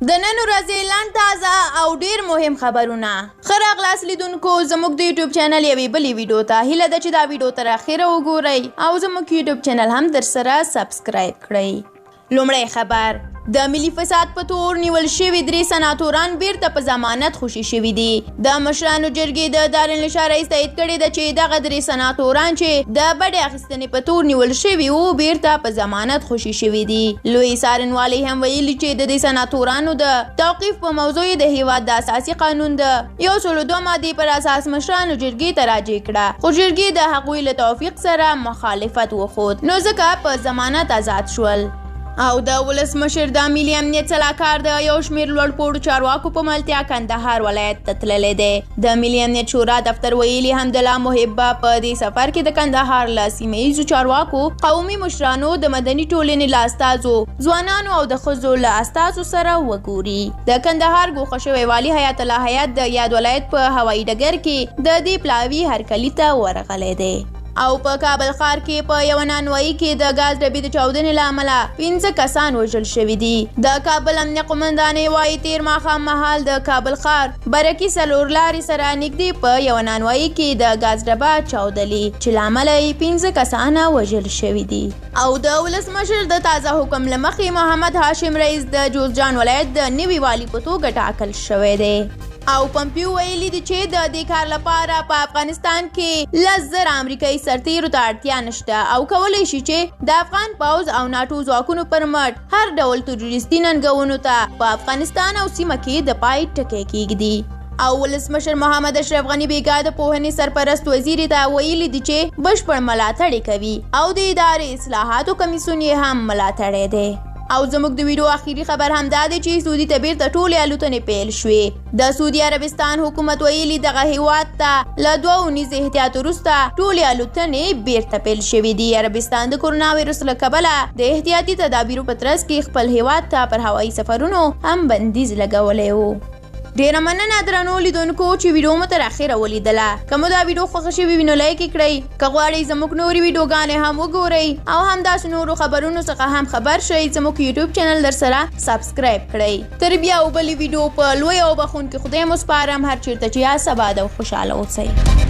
د نن ورځې لنډ تازه او ډیر مهم خبرونه. ښه راغلاست لیدونکو زموږ د یوټیوب چینل یوې بلې ویډیو ته. هیله ده چې دا ویډیو تر اخره وګورئ او زموږ یوټیوب چینل هم درسره سبسکرایب کړئ. لومړی خبر، د ملي فساد په تور نیول شوي 3 سناتوران بیرته په ضمانت خوشي شوي دي. د مشرانو جرګې د دارالانشا رئیس تایید کړې ده چې دغه 3 سناتوران چې د بډې اخیستنې په تور نیول شوي وو بیرته په ضمانت خوشي شوي دي. لوی څارنوالۍ هم ویلي چې د دې سناتورانو د توقیف په موضوع د هیواد د اساسي قانون د 102 مادې پر اساس مشرانو جرګې ته راجع کړه، خو جرګې د هغوی له توفیق سره مخالفت وښود، نو ځکه په ضمانت آزاد شول. او د ولسمشر د ملي امنیت سلاکار د یو شمېر لوړپوړو چارواکو په ملتیا کندهار ولایت ته تللی دی. د ملي امنیت شورا دفتر ویلي حمدالله محبه په دې سفر کې د کندهار له سیمه ییزو چارواکو، قومي مشرانو، د مدني ټولنې له استازو، ځوانانو او د ښځو له استازو سره وګوري. د کندهار ګوښه شوی والي حیات الله حیات د یاد ولایت په هوایي ډګر کې د دې پلاوي هرکلي ته ورغلی دی. او په کابل ښار کې په یوه نانوایي کې د ګاز ډبې د چاودنې له امله 15 کسان وژل شوي دي. د کابل امنیه قومندانۍ وایي تیر ماښام مهال د کابل ښار برکي څلور لارې سره نږدې په یوه نانوایي کې د ګاز ډبه چاودلي چې له امله یې 15 کسان وژل شوي دي. او د ولسمشر د تازه حکم له مخې محمد هاشم رئیس د جوزجان ولایت د نوي والي په توګه ټاکل شوی دی. او پمپیو ویلي دي چې د دې کار لپاره په افغانستان کې 10,000 امریکایي سرتیرو ته اړتیا نشته او کولی شي چې د افغان پوځ او ناټو ځواکونو پر مټ هر ډول تروریستي ننګونو ته په افغانستان او سیمه کې د پای ټکی کېږدي. او ولسمشر محمد اشرف غني بیګا د پوهنې سرپرست وزیر ته ویلي دي چې بشپړ ملاتړ کوي او د ادارې اصلاحاتو کمیسیون یې هم ملاتړی دی. او زموږ د ویډیو اخیری خبر هم دا دی چې سعودي ته بیرته ټولې الوتنې پیل شوې. د سعودي عربستان حکومت ویلي دغه هیواد ته له 2 اونیزې احتیاط وروسته ټولې الوتنې بیرته پیل شوې دي. عربستان د کورونا ویروس له کبله د احتیاطي تدابیرو په ترڅ کې خپل هیواد ته پر هوایي سفرونو هم بندیز لګولی و. ډیره مننه درنو لیدونکو چې ویډیو مو تر اخره ولیدله. که مو دا ویډیو خوښه شوې وي نو لایک یې کړئ. که غواړئ زموږ نورې ویډیوګانې هم وګورئ او همداسې نورو خبرونو څخه هم خبر شئ، زموږ یوټیوب چینل درسره سبسکرایب کړئ. تر بیا او بلې ویډیو په لوی او بخښونکي خدای مو سپارم. هر چیرته چې یاست اباد او خوشحاله اوسئ.